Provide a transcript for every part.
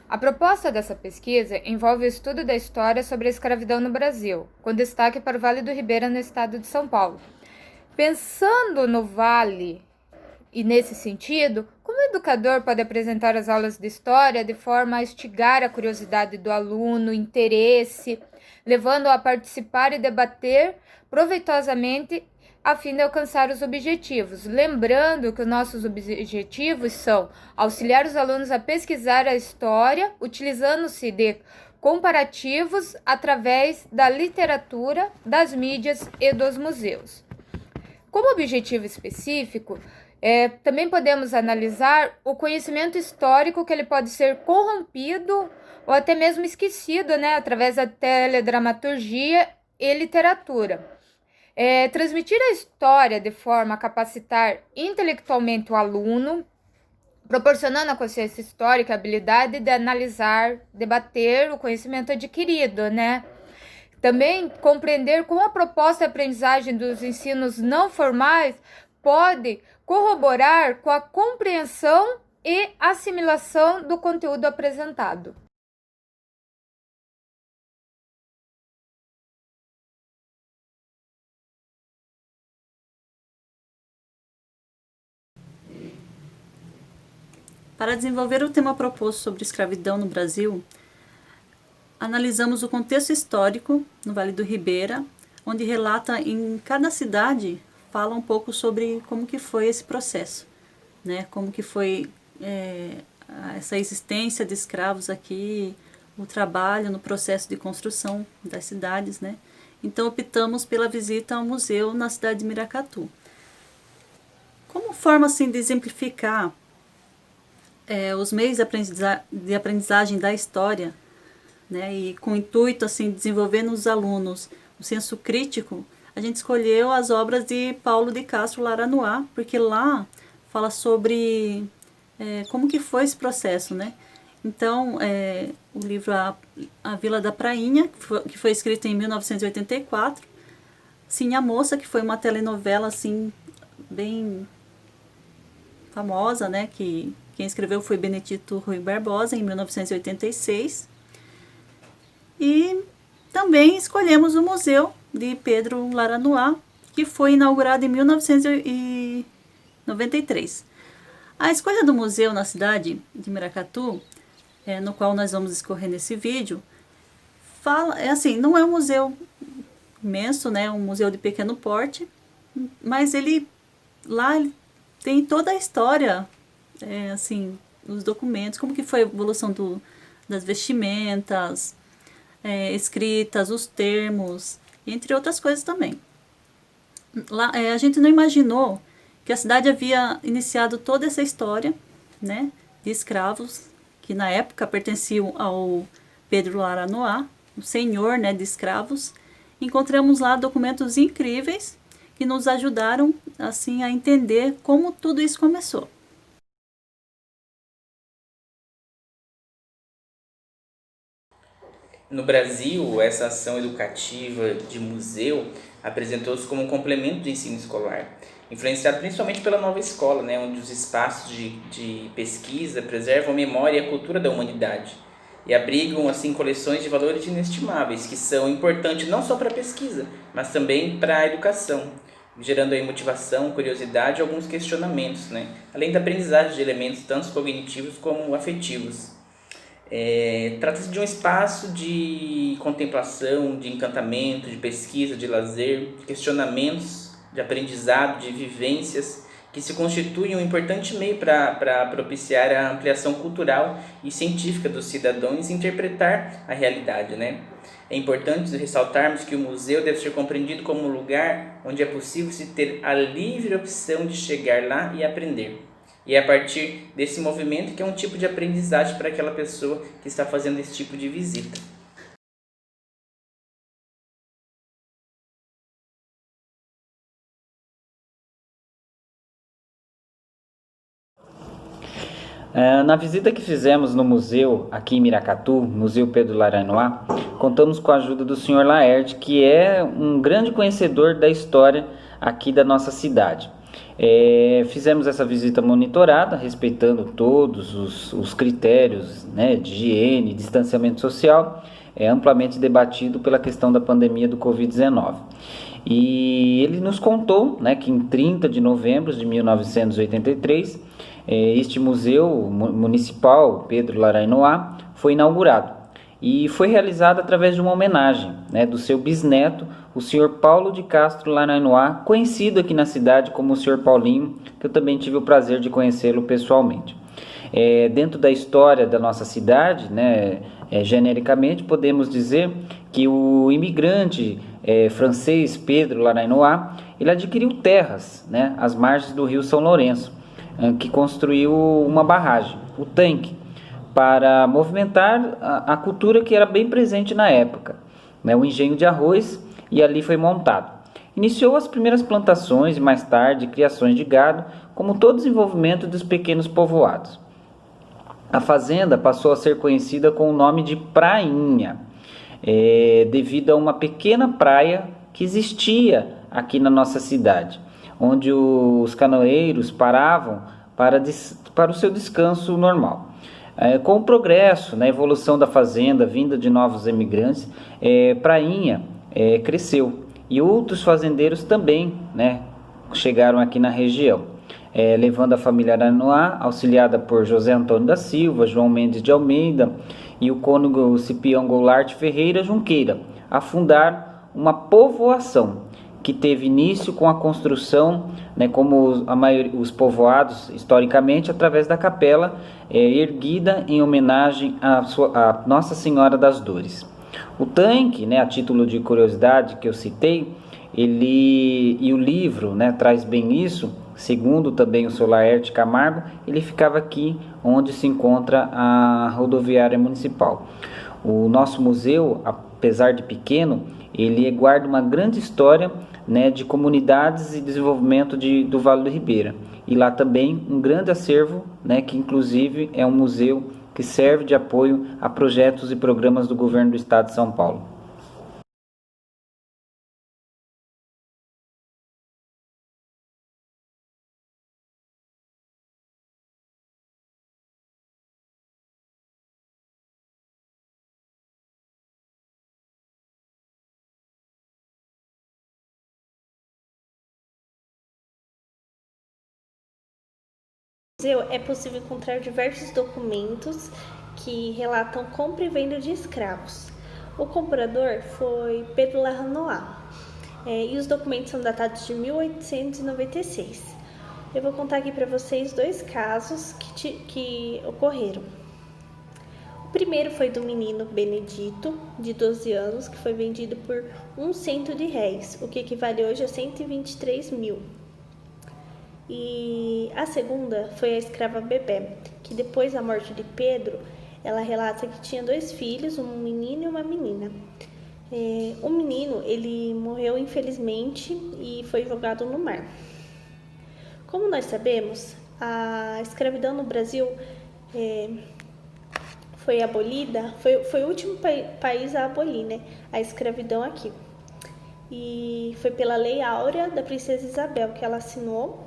A proposta dessa pesquisa envolve o estudo da história sobre a escravidão no Brasil, com destaque para o Vale do Ribeira, no estado de São Paulo. Pensando no Vale e nesse sentido, como o educador pode apresentar as aulas de história de forma a instigar a curiosidade do aluno, interesse, levando-o a participar e debater proveitosamente a fim de alcançar os objetivos. Lembrando que os nossos objetivos são auxiliar os alunos a pesquisar a história, utilizando-se de comparativos através da literatura, das mídias e dos museus. Como objetivo específico, também podemos analisar o conhecimento histórico, que ele pode ser corrompido ou até mesmo esquecido, através da teledramaturgia e literatura. Transmitir a história de forma a capacitar intelectualmente o aluno, proporcionando a consciência histórica a habilidade de analisar, debater o conhecimento adquirido, Também compreender como a proposta de aprendizagem dos ensinos não formais pode corroborar com a compreensão e assimilação do conteúdo apresentado. Para desenvolver o tema proposto sobre escravidão no Brasil, analisamos o contexto histórico no Vale do Ribeira, onde relata em cada cidade, fala um pouco sobre como que foi esse processo, como que foi essa existência de escravos aqui, o trabalho no processo de construção das cidades, Então optamos pela visita ao museu na cidade de Miracatu. Como forma assim de exemplificar os meios de aprendizagem da história, e com o intuito assim, de desenvolver nos alunos o senso crítico, a gente escolheu as obras de Paulo de Castro Laranois, porque lá fala sobre como que foi esse processo, Então, o livro A Vila da Prainha, que foi escrito em 1984, Sim, a Moça, que foi uma telenovela assim, bem famosa, que quem escreveu foi Benedito Rui Barbosa, em 1986. E também escolhemos o Museu de Pedro Laranois, que foi inaugurado em 1993. A escolha do museu na cidade de Miracatu, no qual nós vamos escorrer nesse vídeo, não é um museu imenso, um museu de pequeno porte, mas ele tem toda a história, os documentos, como que foi a evolução das vestimentas, escritas, os termos, entre outras coisas também. Lá, a gente não imaginou que a cidade havia iniciado toda essa história, de escravos, que na época pertenciam ao Pedro Laranois, o senhor, de escravos. Encontramos lá documentos incríveis que nos ajudaram assim a entender como tudo isso começou. No Brasil, essa ação educativa de museu apresentou-se como um complemento do ensino escolar, influenciado principalmente pela nova escola, onde os espaços de pesquisa preservam a memória e a cultura da humanidade e abrigam assim coleções de valores inestimáveis que são importantes não só para a pesquisa, mas também para a educação, gerando aí motivação, curiosidade e alguns questionamentos, além da aprendizagem de elementos tanto cognitivos como afetivos. Trata-se de um espaço de contemplação, de encantamento, de pesquisa, de lazer, de questionamentos, de aprendizado, de vivências, que se constituem um importante meio para propiciar a ampliação cultural e científica dos cidadãos e interpretar a realidade. É importante ressaltarmos que o museu deve ser compreendido como um lugar onde é possível se ter a livre opção de chegar lá e aprender. E é a partir desse movimento que é um tipo de aprendizagem para aquela pessoa que está fazendo esse tipo de visita. Na visita que fizemos no museu aqui em Miracatu, Museu Pedro Laranois, contamos com a ajuda do Sr. Laerte, que é um grande conhecedor da história aqui da nossa cidade. Fizemos essa visita monitorada, respeitando todos os critérios, né, de higiene e distanciamento social, amplamente debatido pela questão da pandemia do Covid-19. E ele nos contou, né, que em 30 de novembro de 1983, este museu municipal, Pedro Larainoá, foi inaugurado. E foi realizado através de uma homenagem, né, do seu bisneto, o senhor Paulo de Castro Larainoá, conhecido aqui na cidade como o senhor Paulinho, que eu também tive o prazer de conhecê-lo pessoalmente. Dentro da história da nossa cidade, né, genericamente, podemos dizer que o imigrante francês Pedro Larainoá, ele adquiriu terras, né, às margens do rio São Lourenço, que construiu uma barragem, o tanque, para movimentar a cultura que era bem presente na época, né, o engenho de arroz, e ali foi montado. Iniciou as primeiras plantações e mais tarde criações de gado, como todo o desenvolvimento dos pequenos povoados. A fazenda passou a ser conhecida com o nome de Prainha, devido a uma pequena praia que existia aqui na nossa cidade, onde os canoeiros paravam para o seu descanso normal. Com o progresso, na evolução da fazenda, vinda de novos emigrantes, Prainha cresceu e outros fazendeiros também, né, chegaram aqui na região, levando a família Aranoá, auxiliada por José Antônio da Silva, João Mendes de Almeida e o cônego Cipião Goulart Ferreira Junqueira, a fundar uma povoação que teve início com a construção, né, como os povoados historicamente, através da capela erguida em homenagem a Nossa Senhora das Dores. O tanque, né, a título de curiosidade que eu citei, e o livro, né, traz bem isso, segundo também o seu Laerte Camargo, ele ficava aqui onde se encontra a rodoviária municipal. O nosso museu, apesar de pequeno, ele guarda uma grande história, né, de comunidades e desenvolvimento do Vale do Ribeira. E lá também um grande acervo, né, que inclusive é um museu que serve de apoio a projetos e programas do governo do estado de São Paulo. No museu é possível encontrar diversos documentos que relatam compra e venda de escravos. O comprador foi Pedro Larainoá, e os documentos são datados de 1896. Eu vou contar aqui para vocês dois casos que ocorreram. O primeiro foi do menino Benedito, de 12 anos, que foi vendido por R$100, o que equivale hoje a 123 mil. E a segunda foi a escrava Bebé, que depois da morte de Pedro, ela relata que tinha dois filhos, um menino e uma menina. O menino, ele morreu infelizmente e foi jogado no mar. Como nós sabemos, a escravidão no Brasil foi abolida, foi o último país a abolir, né, a escravidão aqui. E foi pela Lei Áurea da Princesa Isabel que ela assinou.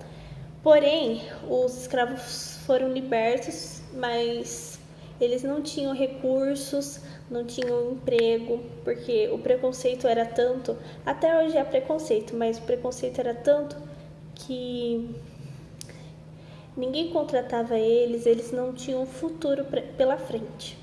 Porém, os escravos foram libertos, mas eles não tinham recursos, não tinham emprego, porque o preconceito era tanto, até hoje é preconceito, mas o preconceito era tanto que ninguém contratava eles não tinham futuro pela frente.